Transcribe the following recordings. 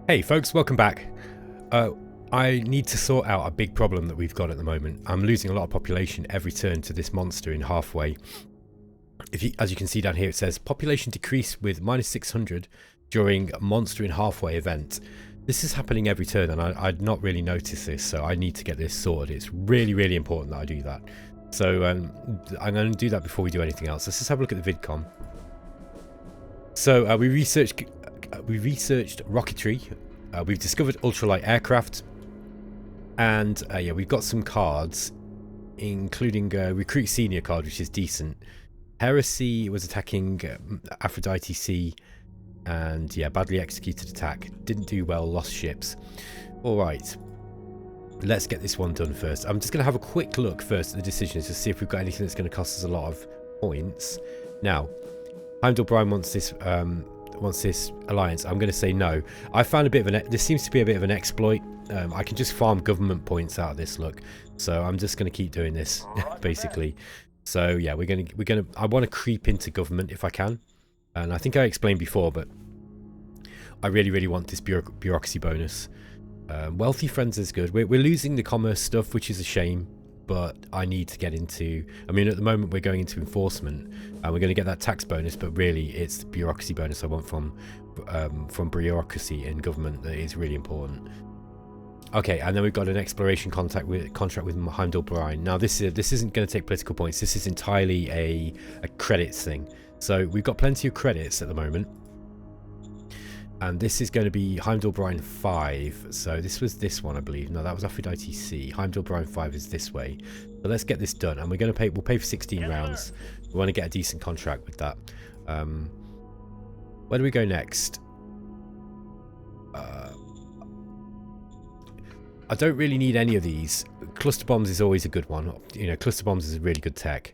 Hey folks, welcome back. I need to sort out a big problem that we've got at the moment. I'm losing a lot of population every turn to this monster in halfway. As you can see down here, it says population decrease with -600 during monster in halfway event. This is happening every turn, and I'd not really noticed this, so I need to get this sorted. It's really, really important that I do that. So I'm going to do that before we do anything else. Let's just have a look at the vidcom. So we researched rocketry. We've discovered ultralight aircraft, and yeah, we've got some cards, including Recruit Senior card, which is decent. Heresy was attacking Aphrodite C, and yeah, badly executed attack. Didn't do well, lost ships. All right, let's get this one done first. I'm just going to have a quick look first at the decisions to see if we've got anything that's going to cost us a lot of points. Now, Heimdall Bryan wants this alliance. I'm going to say no. I found a bit of this seems to be a bit of an exploit. I can just farm government points out of this look, so I'm just going to keep doing this basically. So yeah, I want to creep into government if I can, and I think I explained before, but I really want this bureaucracy bonus. Wealthy friends is good. We're losing the commerce stuff, which is a shame, but I need to get into, I mean, at the moment we're going into enforcement and we're going to get that tax bonus, but really it's the bureaucracy bonus I want from bureaucracy in government that is really important. Okay, and then we've got an exploration contract with Heimdall Bryan. Now this isn't going to take political points. This is entirely a credits thing. So we've got plenty of credits at the moment. And this is going to be Heimdall Bryan 5. So this was this one, I believe. No, that was Aphrodite C. Heimdall Bryan 5 is this way. So let's get this done. And we're going to pay. We'll pay for 16 rounds. We want to get a decent contract with that. Where do we go next? I don't really need any of these. Cluster bombs is always a good one. You know, cluster bombs is a really good tech.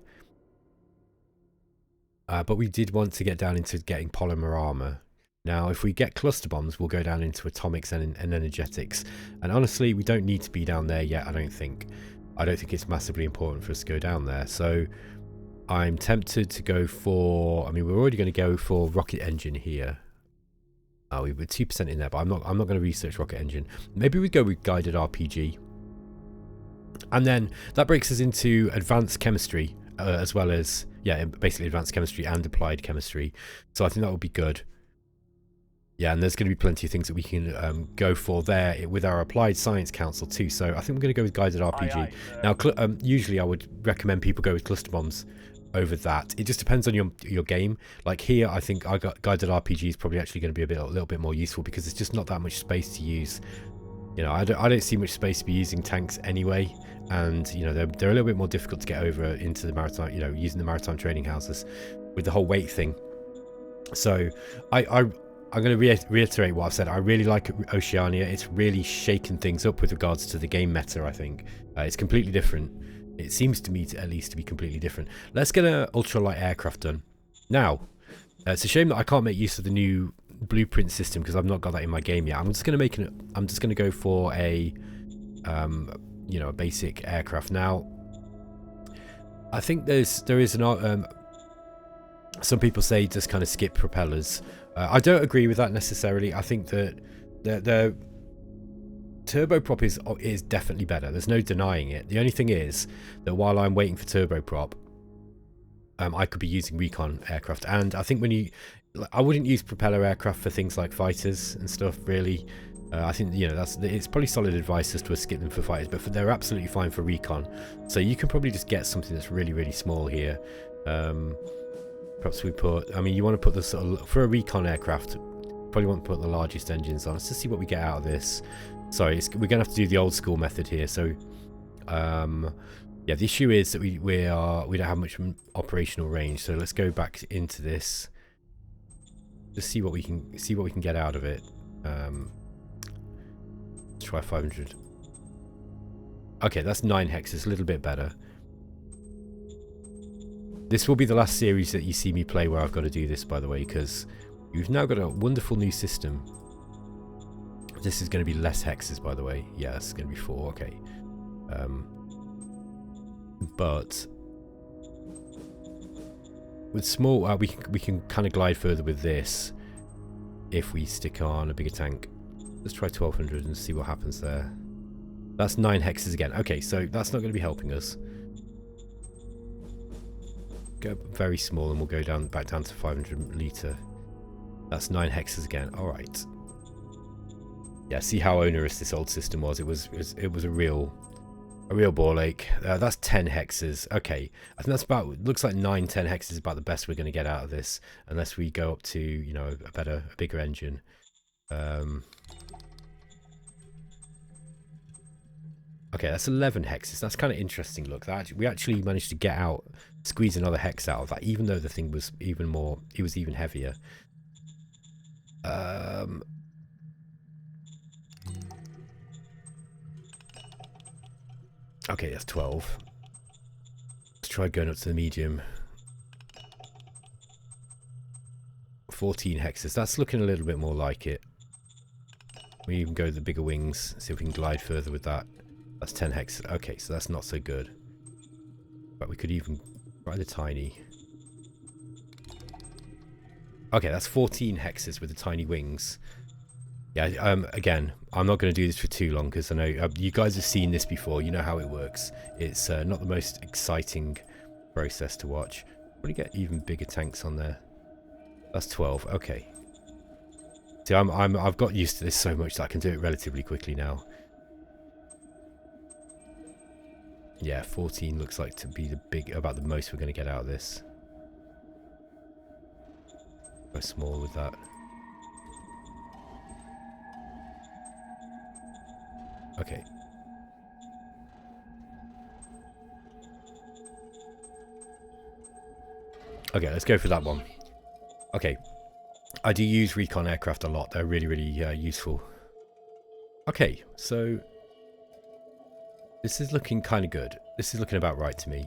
But we did want to get down into getting polymer armor. Now, if we get cluster bombs, we'll go down into atomics and energetics. And honestly, we don't need to be down there yet, I don't think. I don't think it's massively important for us to go down there. So I'm tempted to go for, I mean, we're already going to go for rocket engine here. We were 2% in there, but I'm not going to research rocket engine. Maybe we go with guided RPG. And then that breaks us into advanced chemistry, as well as, yeah, basically advanced chemistry and applied chemistry. So I think that would be good. Yeah, and there's going to be plenty of things that we can go for there with our Applied Science Council too. So I think we're going to go with Guided RPG. Now, usually I would recommend people go with cluster bombs over that. It just depends on your game. Like here, I think Guided RPG is probably actually going to be a little bit more useful because it's just not that much space to use. You know, I don't see much space to be using tanks anyway, and you know they're a little bit more difficult to get over into the maritime. You know, using the maritime training houses with the whole weight thing. So I'm going to reiterate what I've said. I really like Oceania. It's really shaken things up with regards to the game meta, I think. It's completely different. It seems to me at least to be completely different. Let's get an ultralight aircraft done. Now, it's a shame that I can't make use of the new blueprint system because I've not got that in my game yet. I'm just going to go for a you know, a basic aircraft. Now, I think there is an some people say just kind of skip propellers. I don't agree with that necessarily. I think that the turboprop is definitely better. There's no denying it. The only thing is that while I'm waiting for turboprop, I could be using recon aircraft. And I think I wouldn't use propeller aircraft for things like fighters and stuff. Really, I think you know it's probably solid advice just to skip them for fighters, but they're absolutely fine for recon. So you can probably just get something that's really small here. Perhaps we put, I mean, you want to put the sort of, for a recon aircraft, probably want to put the largest engines on. Let's just see what we get out of this. Sorry, we're going to have to do the old school method here. So, yeah, the issue is that we don't have much operational range. So let's go back into this. Just see what we can get out of it. Let's try 500. Okay, that's 9 hexes, a little bit better. This will be the last series that you see me play where I've got to do this, by the way, because we've now got a wonderful new system. This is going to be less hexes, by the way. Yeah, it's going to be 4. Okay. But with small, we can kind of glide further with this. if we stick on a bigger tank. Let's try 1200 and see what happens there. That's 9 hexes again. Okay, so that's not going to be helping us. Go very small and we'll go down back down to 500 litre. That's 9 hexes again. All right. Yeah, see how onerous this old system was. It was a real ball ache. That's 10 hexes. Okay, I think that's about, looks like 9, 10 hexes is about the best we're going to get out of this, unless we go up to, you know, a bigger engine. Okay, that's 11 hexes. That's kind of interesting. Look, that we actually managed to get out, squeeze another hex out of that, even though the thing was even more, it was even heavier. Okay, that's 12. Let's try going up to the medium. 14 hexes. That's looking a little bit more like it. We even go to the bigger wings, see if we can glide further with that. That's 10 hexes. Okay, so that's not so good. But we could even try the tiny. Okay, that's 14 hexes with the tiny wings. Yeah, again, I'm not going to do this for too long because I know you guys have seen this before. You know how it works. It's not the most exciting process to watch. Probably get even bigger tanks on there. That's 12. Okay. See, I've got used to this so much that I can do it relatively quickly now. Yeah, 14 looks like to be about the most we're going to get out of this. Go small with that. Okay. Okay, let's go for that one. Okay. I do use recon aircraft a lot. They're really, really useful. Okay, so this is looking kind of good. This is looking about right to me.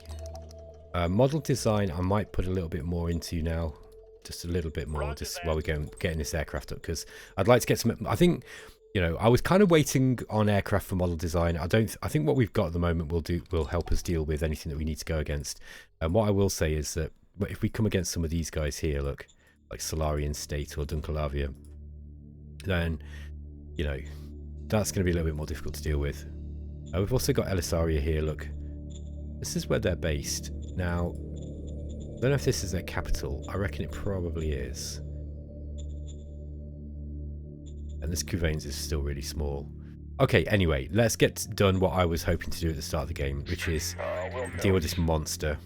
Model design, I might put a little bit more into now. Just a little bit more, just while we're getting this aircraft up, because I'd like to get some. I think, you know, I was kind of waiting on aircraft for model design. I think what we've got at the moment will help us deal with anything that we need to go against. And what I will say is that if we come against some of these guys here, look, like Solarian State or Duncalavia, then, you know, that's going to be a little bit more difficult to deal with. We've also got Elisaria here, look. This is where they're based. Now, I don't know if this is their capital. I reckon it probably is. And this Couvains is still really small. Okay, anyway, let's get done what I was hoping to do at the start of the game, which is deal with this monster.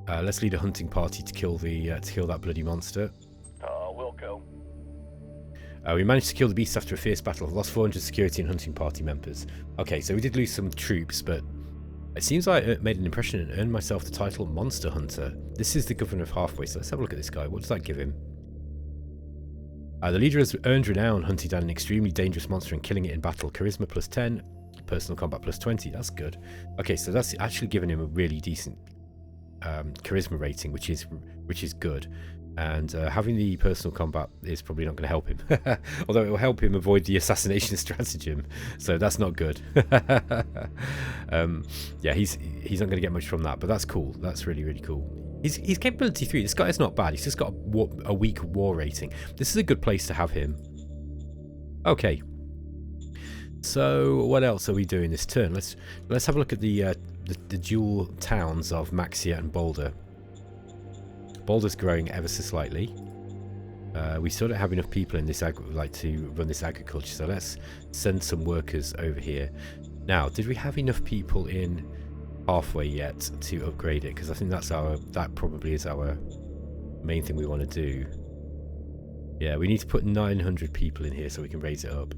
Let's lead a hunting party to kill that bloody monster. We'll go. We managed to kill the beast after a fierce battle. Lost 400 security and hunting party members. Okay, so we did lose some troops, but it seems like I made an impression and earned myself the title Monster Hunter. This is the governor of Halfway, so let's have a look at this guy. What does that give him? The leader has earned renown hunting down an extremely dangerous monster and killing it in battle. Charisma plus 10, personal combat plus 20. That's good. Okay, so that's actually given him a really decent charisma rating, which is good. And having the personal combat is probably not going to help him. Although it will help him avoid the assassination stratagem. So that's not good. Yeah, he's not going to get much from that, but that's cool. That's really, really cool. He's capability 3. This guy is not bad. He's just got a weak war rating. This is a good place to have him. Okay. So what else are we doing this turn? Let's have a look at the dual towns of Maxia and Boulder. Boulder's growing ever so slightly. We still don't have enough people in this to run this agriculture, so let's send some workers over here. Now, did we have enough people in Halfway yet to upgrade it? Because I think that probably is our main thing we want to do. Yeah, we need to put 900 people in here so we can raise it up.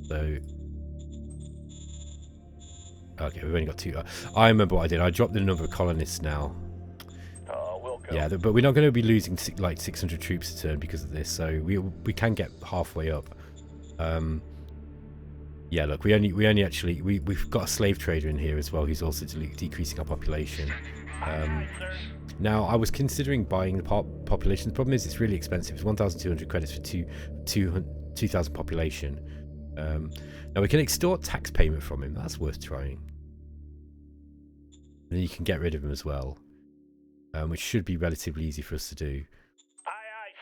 So okay, we've only got 2. I remember what I did. I dropped the number of colonists now. Yeah, but we're not going to be losing like 600 troops a turn because of this, so we can get halfway up. Yeah, look, we've got a slave trader in here as well, who's also decreasing our population. Now, I was considering buying the population. The problem is it's really expensive. It's 1,200 credits for 2,000 population. Now we can extort tax payment from him. That's worth trying. And then you can get rid of him as well. Which should be relatively easy for us to do. Aye, aye,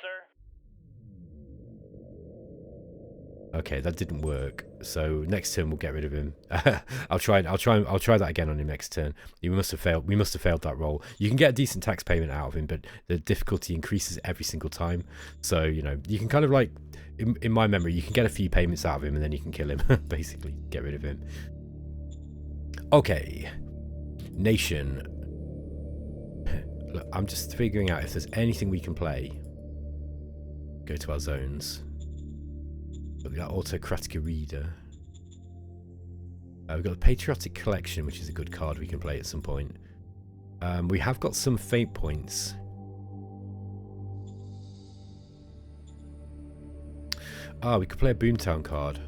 Okay, that didn't work. So next turn we'll get rid of him. I'll try that again on him next turn. We must have failed that roll. You can get a decent tax payment out of him, but the difficulty increases every single time. So, you know, you can kind of like in my memory, you can get a few payments out of him and then you can kill him. Basically, get rid of him. Okay. Nation. Look, I'm just figuring out if there's anything we can play. Go to our zones. We've got Autocratic Reader. We've got the Patriotic Collection, which is a good card we can play at some point. We have got some fate points. Ah, we could play a Boomtown card.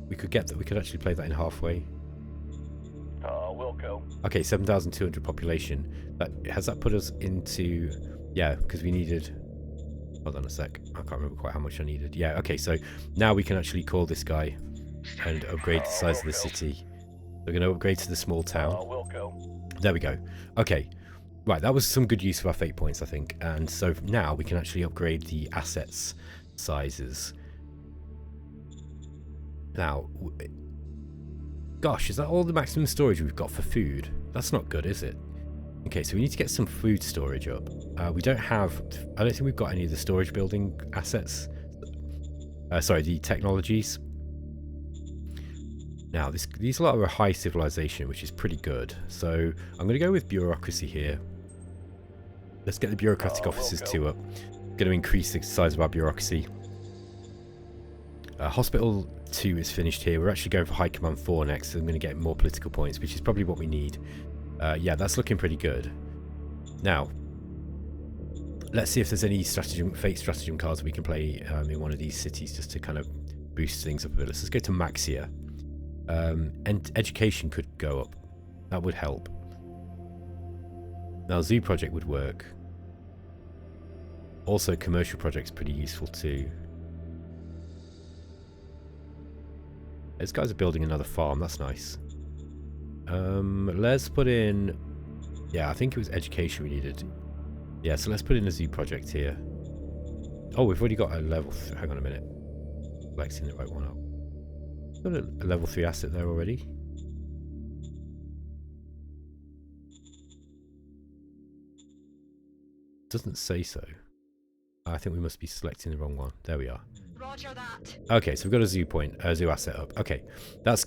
We could get that. We could actually play that in halfway. Wilco. Okay, 7,200 population. Has that put us into? Yeah, because we needed. Hold on a sec. I can't remember quite how much I needed. Yeah, okay, so now we can actually call this guy and upgrade the size of the city. We're going to upgrade to the small town. There we go. Okay. Right, that was some good use of our fate points, I think. And so now we can actually upgrade the assets sizes. Now, gosh, is that all the maximum storage we've got for food? That's not good, is it? Okay, so we need to get some food storage up. We don't have... I don't think we've got any of the storage building assets. Sorry, the technologies. Now, these lot are a high civilization, which is pretty good. So, I'm going to go with bureaucracy here. Let's get the bureaucratic officers 2 up. Going to increase the size of our bureaucracy. Hospital 2 is finished here. We're actually going for High Command 4 next, so I'm going to get more political points, which is probably what we need. Yeah, that's looking pretty good. Now, let's see if there's any fate stratagem cards we can play in one of these cities just to kind of boost things up a bit. Let's go to Maxia. And education could go up. That would help. Now, Zoo Project would work. Also, commercial project's pretty useful too. These guys are building another farm. That's nice. Let's put in... Yeah, I think it was education we needed. Yeah, so let's put in a zoo project here. Oh, we've already got a level... Hang on a minute. Selecting the right one up. Got a level 3 asset there already. Doesn't say so. I think we must be selecting the wrong one. There we are. Roger that. Okay, so we've got a zoo asset up. Okay, that's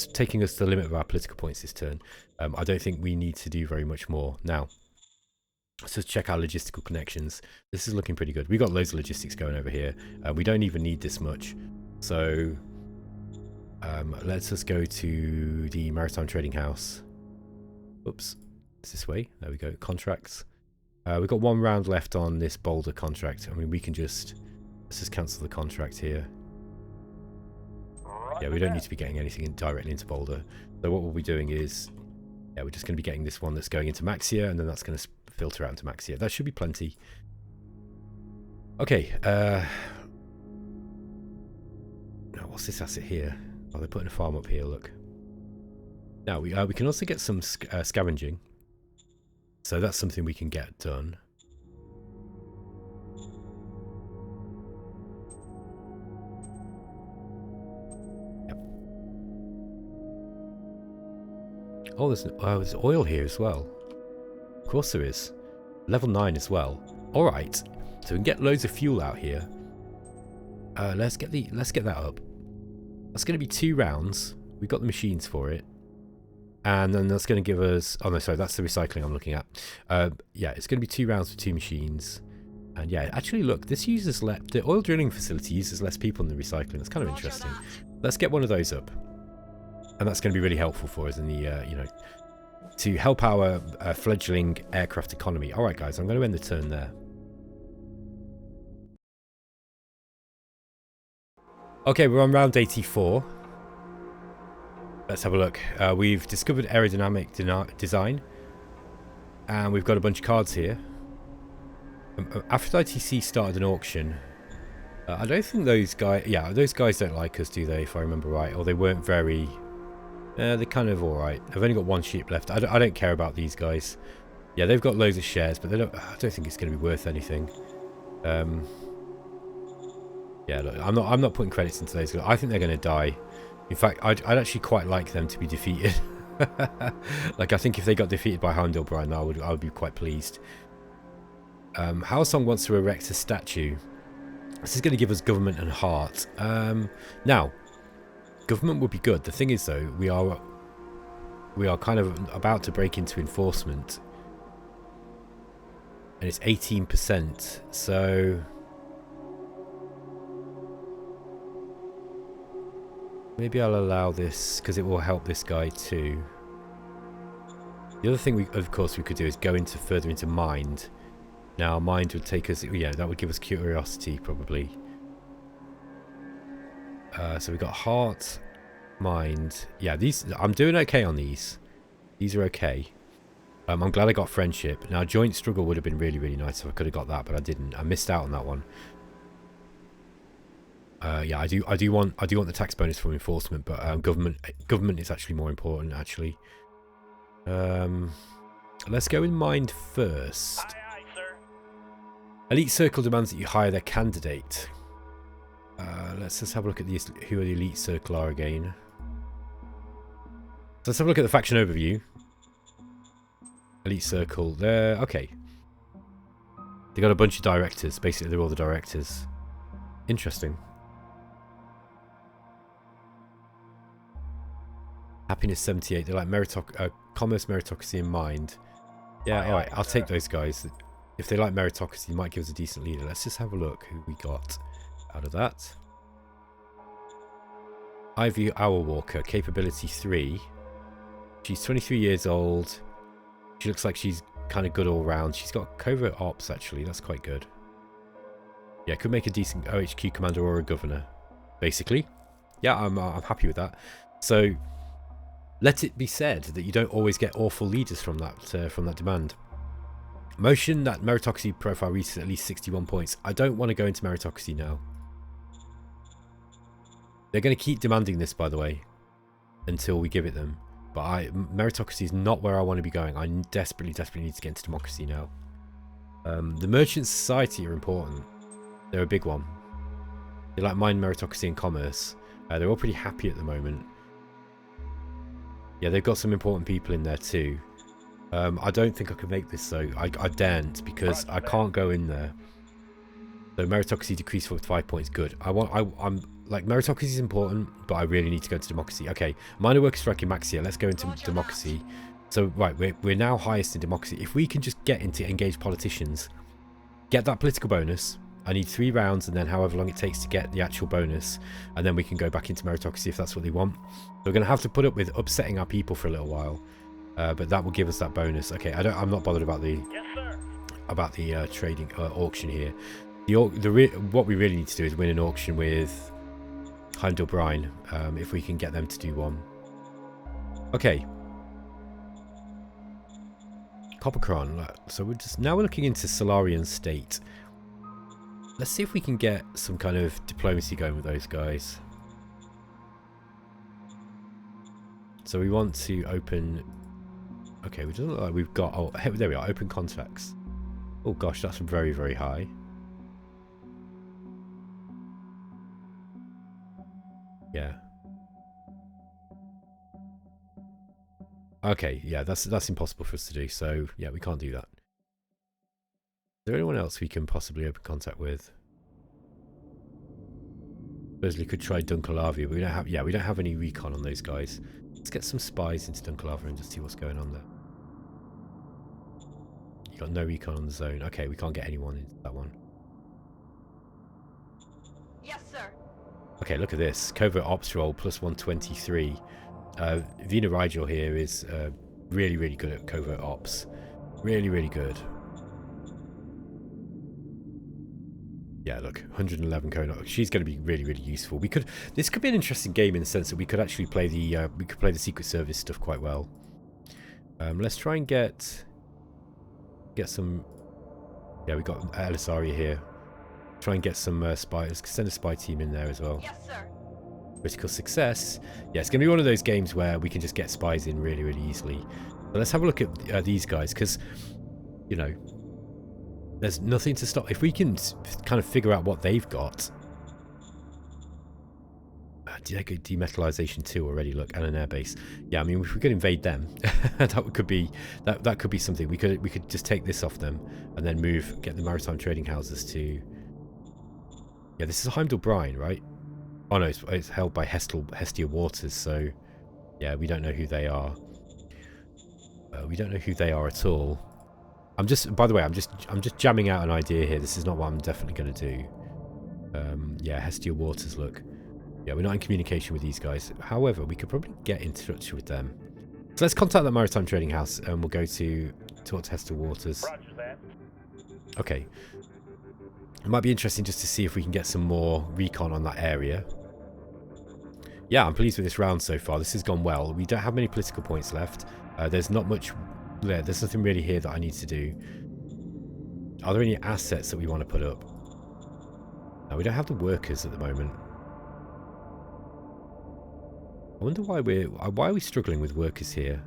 taking us to the limit of our political points this turn. I don't think we need to do very much more now. Let's just check our logistical connections. This is looking pretty good. We've got loads of logistics going over here. We don't even need this much. So let's just go to the Maritime Trading House. Oops, it's this way. There we go. Contracts. We've got 1 round left on this Boulder contract. I mean, we can just... Let's just cancel the contract here. Yeah, we don't need to be getting anything directly into Boulder. So what we'll be doing is... Yeah, we're just going to be getting this one that's going into Maxia, and then that's going to filter out into Maxia. That should be plenty. Okay. Now, what's this asset here? Oh, they're putting a farm up here, look. Now, we can also get some scavenging. So that's something we can get done. Yep. Oh, there's oil here as well. Of course there is. Level 9 as well. Alright. So we can get loads of fuel out here. Let's get that up. That's going to be 2 rounds. We've got the machines for it. And then that's going to give us... Oh, no, sorry. That's the recycling I'm looking at. Yeah, it's going to be 2 rounds for 2 machines. And yeah, actually, look. This uses less... The oil drilling facility uses less people than the recycling. That's kind of interesting. Let's get one of those up. And that's going to be really helpful for us in the, you know... To help our fledgling aircraft economy. Alright, guys. I'm going to end the turn there. Okay, we're on round 84. Let's have a look. We've discovered aerodynamic design. And we've got a bunch of cards here. Aphrodite C started an auction. I don't think those guys... Yeah, those guys don't like us, do they, if I remember right? Or they weren't very... they're kind of alright. I've only got 1 sheep left. I don't care about these guys. Yeah, they've got loads of shares, but they don't... I don't think it's going to be worth anything. Yeah, look, I'm not putting credits into those guys. I think they're going to die. In fact, I'd actually quite like them to be defeated. Like, I think if they got defeated by Heimdall-Brine, I would be quite pleased. Howsong wants to erect a statue. This is going to give us government and heart. Now, government would be good. The thing is, though, we are kind of about to break into enforcement, and it's 18%. So maybe I'll allow this because it will help this guy too. The other thing, of course, we could do is go further into mind. Now, mind would take us, yeah, that would give us curiosity probably. So we got heart, mind. Yeah, these, I'm doing okay on these. These are okay. I'm glad I got friendship. Now, joint struggle would have been really, really nice if I could have got that, but I didn't. I missed out on that one. Yeah, I do want the tax bonus from enforcement, but government is actually more important. Actually, let's go in mind first. Aye, aye, sir. Elite Circle demands that you hire their candidate. Let's just have a look at these. Who the Elite Circle are again. So let's have a look at the faction overview. Elite Circle, they're okay. They got a bunch of directors. Basically, they're all the directors. Interesting. Happiness 78. They like commerce, meritocracy in mind. Yeah, alright. I'll take those guys. If they like meritocracy, they might give us a decent leader. Let's just have a look who we got out of that. Ivy Hour Walker, capability 3. She's 23 years old. She looks like she's kind of good all round. She's got covert ops, actually. That's quite good. Yeah, could make a decent OHQ commander or a governor, basically. Yeah, I'm happy with that. So, let it be said that you don't always get awful leaders from that demand. Motion that meritocracy profile reaches at least 61 points. I don't want to go into meritocracy now. They're going to keep demanding this, by the way, until we give it them. But meritocracy is not where I want to be going. I desperately need to get into democracy now. The merchant society are important. They're a big one. They like mine, meritocracy, and commerce. They're all pretty happy at the moment. Yeah, they've got some important people in there too. I don't think I can make this though. I daren't because I can't go in there. So meritocracy decreased for 5 points. Good. I'm like, meritocracy is important, but I really need to go into democracy. Okay, minor worker strike in Maxia. Let's go into democracy. So right, we're now highest in democracy. If we can just get into engaged politicians, get that political bonus. I need 3 rounds and then however long it takes to get the actual bonus, and then we can go back into meritocracy if that's what they want. So we're going to have to put up with upsetting our people for a little while, but that will give us that bonus. Okay, I'm not bothered about the trading auction here. What we really need to do is win an auction with Heimdall-Brine, if we can get them to do one. Okay. Coppercron. So we're looking into Solarian State. Let's see if we can get some kind of diplomacy going with those guys. So we want to open... Okay, we doesn't look like we've got... Oh, there we are. Open contracts. Oh gosh, that's very, very high. Yeah. Okay, yeah, that's impossible for us to do. So yeah, we can't do that. Is there anyone else we can possibly open contact with? Supposedly could try Dunkalavia, but we don't have. Yeah, we don't have any recon on those guys. Let's get some spies into Dunkalavia and just see what's going on there. You got no recon on the zone. Okay, we can't get anyone into that one. Yes, sir. Okay, look at this. Covert ops roll plus 123. Vina Rigel here is really, really good at covert ops. Really, really good. Yeah, look, 111 covert. She's going to be really, really useful. This could be an interesting game in the sense that we could actually play the Secret Service stuff quite well. Let's try and get some. Yeah, we got Elisaria here. Try and get some spies. Let's send a spy team in there as well. Yes, sir. Critical success. Yeah, it's going to be one of those games where we can just get spies in really, really easily. But let's have a look at these guys, because, you know, there's nothing to stop. If we can kind of figure out what they've got, demetallization 2 already. Look, and an airbase. Yeah, I mean, if we could invade them, that could be something. We could just take this off them and then get the maritime trading houses to. Yeah, this is Heimdall Brine, right? Oh no, it's held by Hestia Waters. So yeah, we don't know who they are. We don't know who they are at all. By the way, I'm just jamming out an idea here. This is not what I'm definitely going to do. Yeah, Hestia Waters, look. Yeah, we're not in communication with these guys. However, we could probably get in touch with them. So let's contact the Maritime Trading House and we'll go to talk to Hestia Waters. Okay. It might be interesting just to see if we can get some more recon on that area. Yeah, I'm pleased with this round so far. This has gone well. We don't have many political points left. There's not much there. There's nothing really here that I need to do. Are there any assets that we want to put up? No, we don't have the workers at the moment. I wonder why are we struggling with workers here?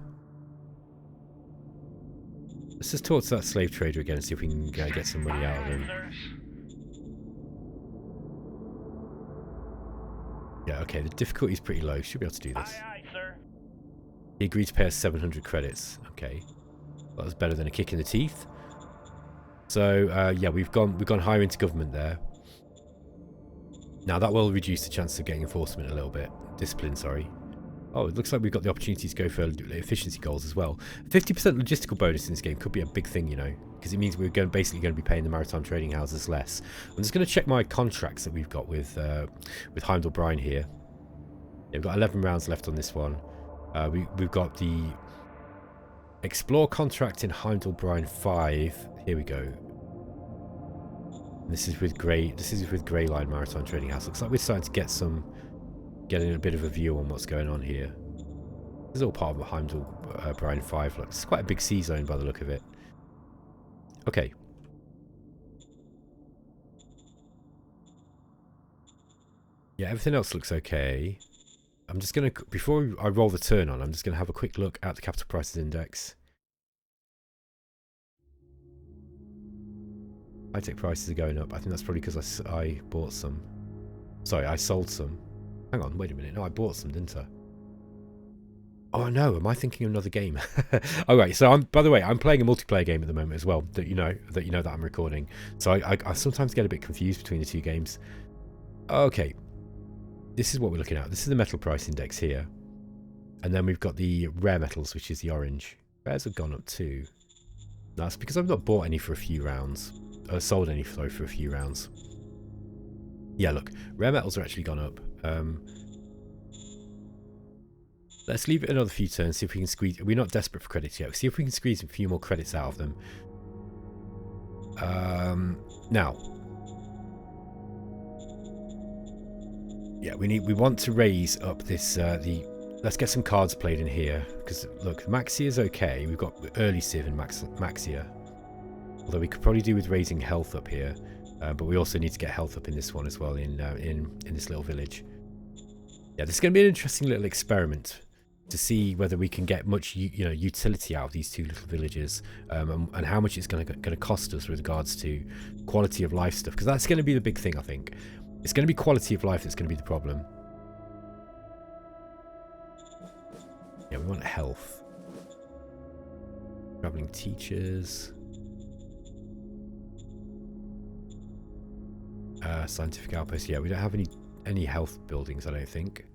Let's just talk to that slave trader again and see if we can get some money out of him. Yeah, okay, the difficulty is pretty low. Should be able to do this. Aye, sir. He agreed to pay us 700 credits. Okay, that was better than a kick in the teeth. So yeah, we've gone higher into government there. Now that will reduce the chance of getting enforcement a little bit. Discipline, sorry. Oh, it looks like we've got the opportunity to go for efficiency goals as well. 50% logistical bonus in this game could be a big thing, you know, because it means we're basically going to be paying the maritime trading houses less. I'm just going to check my contracts that we've got with Heimdall Brine here. Yeah, we've got 11 rounds left on this one. We've got the Explore contract in Heimdall Brine 5. Here we go. This is with Grey Line Maritime Trading House. Looks like we're starting to getting a bit of a view on what's going on here. This is all part of the Heimdall Brine 5. Look, it's quite a big sea zone by the look of it. Okay. Yeah, everything else looks okay. I'm just going to, before I roll the turn on, I'm just going to have a quick look at the capital prices index. High-tech prices are going up. I think that's probably because I bought some. Sorry, I sold some. Hang on, wait a minute. No, I bought some, didn't I? Oh no, am I thinking of another game? Alright, so by the way, I'm playing a multiplayer game at the moment as well, that you know that I'm recording. So I sometimes get a bit confused between the two games. Okay. This is what we're looking at. This is the metal price index here. And then we've got the rare metals, which is the orange. Rares have gone up too. That's because I've not bought any for a few rounds. Sold any for a few rounds. Yeah, look, rare metals are actually gone up. Let's leave it another few turns, see if we can squeeze. We're not desperate for credits yet. See if we can squeeze a few more credits out of them. Now, yeah, we want to raise up this. Let's get some cards played in here because look, Maxia is okay. We've got early Civ and Maxia. Although we could probably do with raising health up here, but we also need to get health up in this one as well in this little village. Yeah, this is going to be an interesting little experiment to see whether we can get much utility out of these two little villages, and how much it's going to cost us with regards to quality of life stuff, because that's going to be the big thing. I think it's going to be quality of life that's going to be the problem. Yeah, we want health. Traveling teachers. Scientific outpost. Yeah, we don't have any health buildings, I don't think.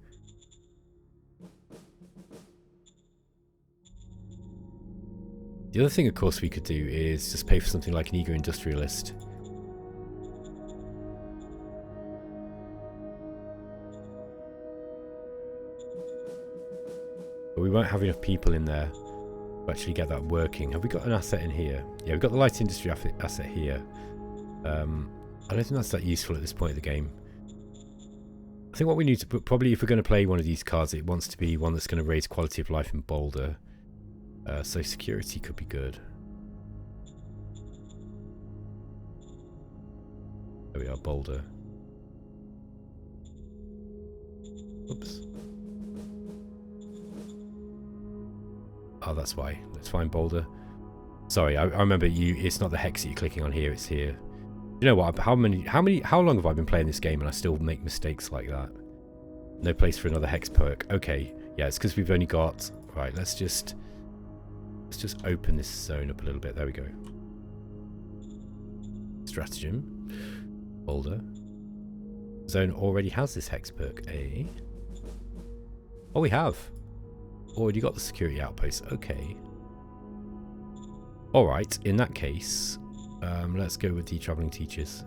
The other thing, of course, we could do is just pay for something like an eager industrialist. But we won't have enough people in there to actually get that working. Have we got an asset in here? Yeah, we've got the light industry asset here. I don't think that's that useful at this point of the game. I think what we need to put, probably if we're going to play one of these cards, it wants to be one that's going to raise quality of life in Boulder. So security could be good. There we are, Boulder. Oops. Oh, that's why. Let's find Boulder. Sorry, I remember it's not the hex that you're clicking on here, it's here. You know what? How long have I been playing this game and I still make mistakes like that? No place for another hex perk. Okay, yeah, it's because we've only got... Right, let's just open this zone up a little bit. There we go. Stratagem. Boulder. Zone already has this hex perk. Eh? Oh, we have. Already got the security outpost. Okay. Alright, in that case, let's go with the travelling teachers.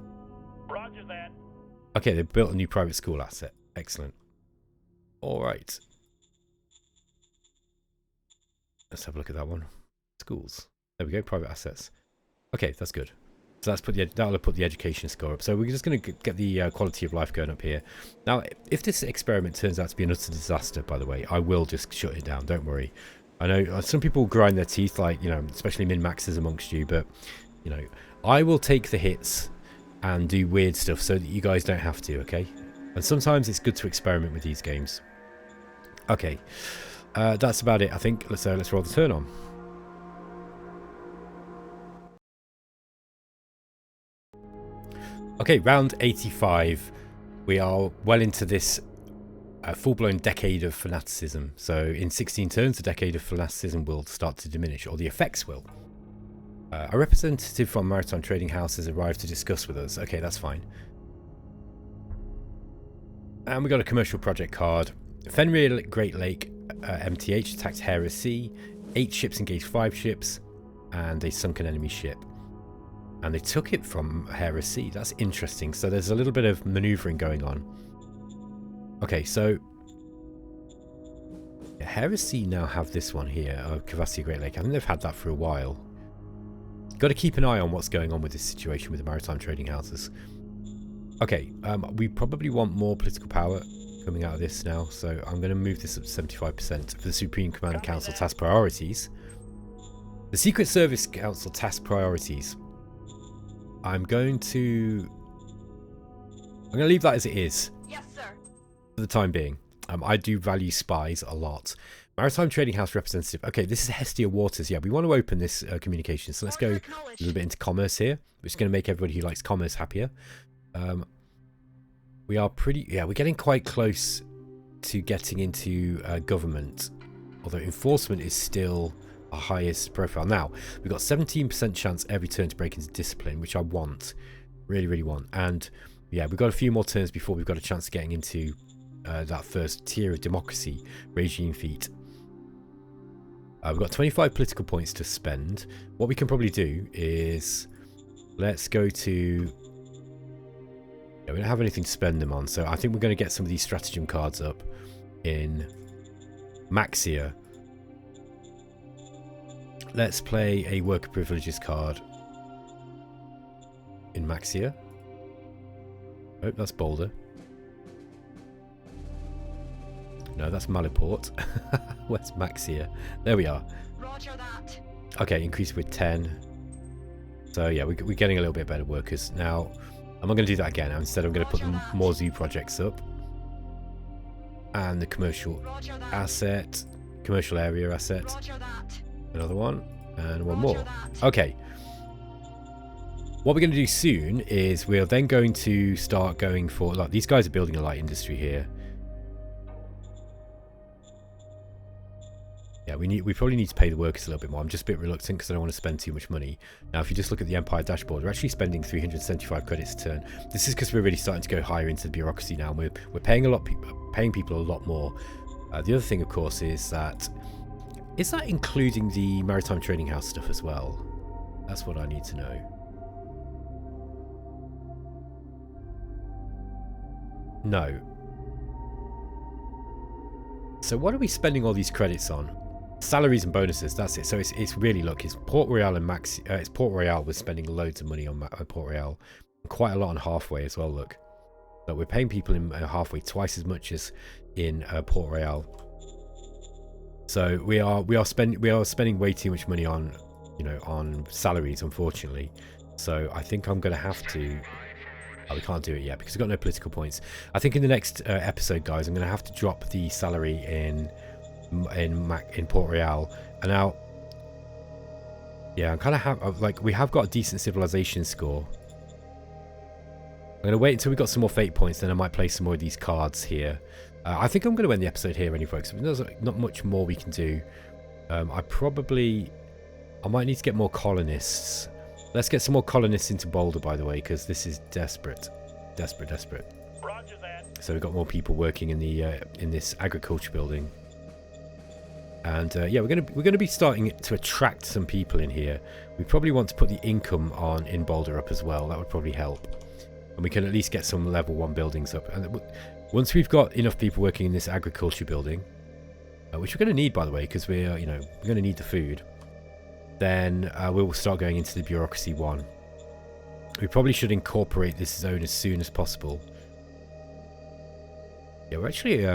Roger that. Okay, they've built a new private school asset. Excellent. Alright. Let's have a look at that one. Schools. There we go, private assets. Okay, that's good. So that'll put the education score up. So we're just going to get the quality of life going up here. Now, if this experiment turns out to be an utter disaster, by the way, I will just shut it down. Don't worry. I know some people grind their teeth, like, you know, especially min-maxers amongst you, but, you know, I will take the hits and do weird stuff so that you guys don't have to, okay? And sometimes it's good to experiment with these games. Okay, that's about it, I think. Let's roll the turn on. Okay, round 85. We are well into this full-blown decade of fanaticism. So in 16 turns, the decade of fanaticism will start to diminish, or the effects will. A representative from Maritime Trading House has arrived to discuss with us. Okay, that's fine. And we got a commercial project card. Fenrir Great Lake MTH attacked Heresy. 8 ships engaged 5 ships, and a sunken enemy ship. And they took it from Heresy. That's interesting. So there's a little bit of maneuvering going on. Okay, so Heresy now have this one here, Cavassia Great Lake. I think they've had that for a while. Got to keep an eye on what's going on with this situation with the maritime trading houses. Okay, we probably want more political power coming out of this now, so I'm going to move this up to 75% for the Supreme Command Council task priorities. The Secret Service Council task priorities. I'm going to leave that as it is. Yes, sir. For the time being. I do value spies a lot. Maritime Trading House representative. Okay, this is Hestia Waters. Yeah, we want to open this communication. So let's go a little bit into commerce here, which is going to make everybody who likes commerce happier. We are we're getting quite close to getting into government, although enforcement is still our highest profile. Now, we've got 17% chance every turn to break into discipline, which I want. Really, really want. And yeah, we've got a few more turns before we've got a chance of getting into that first tier of democracy, regime feat. We've got 25 political points to spend. What we can probably do is, let's go to... Yeah, we don't have anything to spend them on, so I think we're going to get some of these stratagem cards up in Maxia. Let's play a worker privileges card in Maxia. Oh, that's Boulder. No, that's Maliport. Where's Maxia? There we are. Roger that. Okay, increase with 10. So yeah, we're getting a little bit better workers. Now, I'm not going to do that again. Instead, I'm going to put more zoo projects up. And the commercial asset. Commercial area asset. Another one. And one more. Okay. What we're going to do soon is we're then going to start going for... Like, these guys are building a light industry here. Yeah, we probably need to pay the workers a little bit more. I'm just a bit reluctant because I don't want to spend too much money. Now, if you just look at the Empire dashboard, we're actually spending 375 credits a turn. This is because we're really starting to go higher into the bureaucracy now. And we're paying paying people a lot more. The other thing, of course, is that including the Maritime Trading House stuff as well? That's what I need to know. No. So what are we spending all these credits on? Salaries and bonuses, that's it. So it's really, look, it's Port Royal and it's Port Royal. We're spending loads of money on Port Royal, and quite a lot on Halfway as well. Look, we're paying people in Halfway twice as much as in Port Royal. So we are spending way too much money on, you know, on salaries, unfortunately. So I think I'm going to have to. Oh, we can't do it yet because we've got no political points. I think in the next episode, guys, I'm going to have to drop the salary in Port Royal. And now, yeah, I'm kind of like, we have got a decent civilization score. I'm going to wait until we got some more fate points, then I might play some more of these cards here. I think I'm going to end the episode here anyway, folks. There's not much more we can do. I might need to get more colonists. Let's get some more colonists into Boulder, by the way, because this is desperate. Desperate. Roger that. So we've got more people working in the in this agriculture building. And yeah, we're gonna be starting to attract some people in here. We probably want to put the income on in Boulder up as well. That would probably help. And we can at least get some level 1 buildings up. And once we've got enough people working in this agriculture building, which we're going to need, by the way, because we're we're going to need the food, then we will start going into the bureaucracy 1. We probably should incorporate this zone as soon as possible. Yeah, we're actually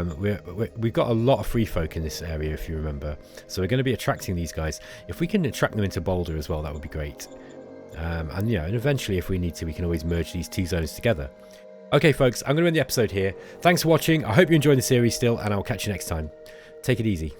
we've got a lot of free folk in this area, if you remember. So we're going to be attracting these guys. If we can attract them into Boulder as well, that would be great. And yeah, and eventually, if we need to, we can always merge these 2 zones together. Okay, folks, I'm going to end the episode here. Thanks for watching. I hope you enjoyed the series still, and I'll catch you next time. Take it easy.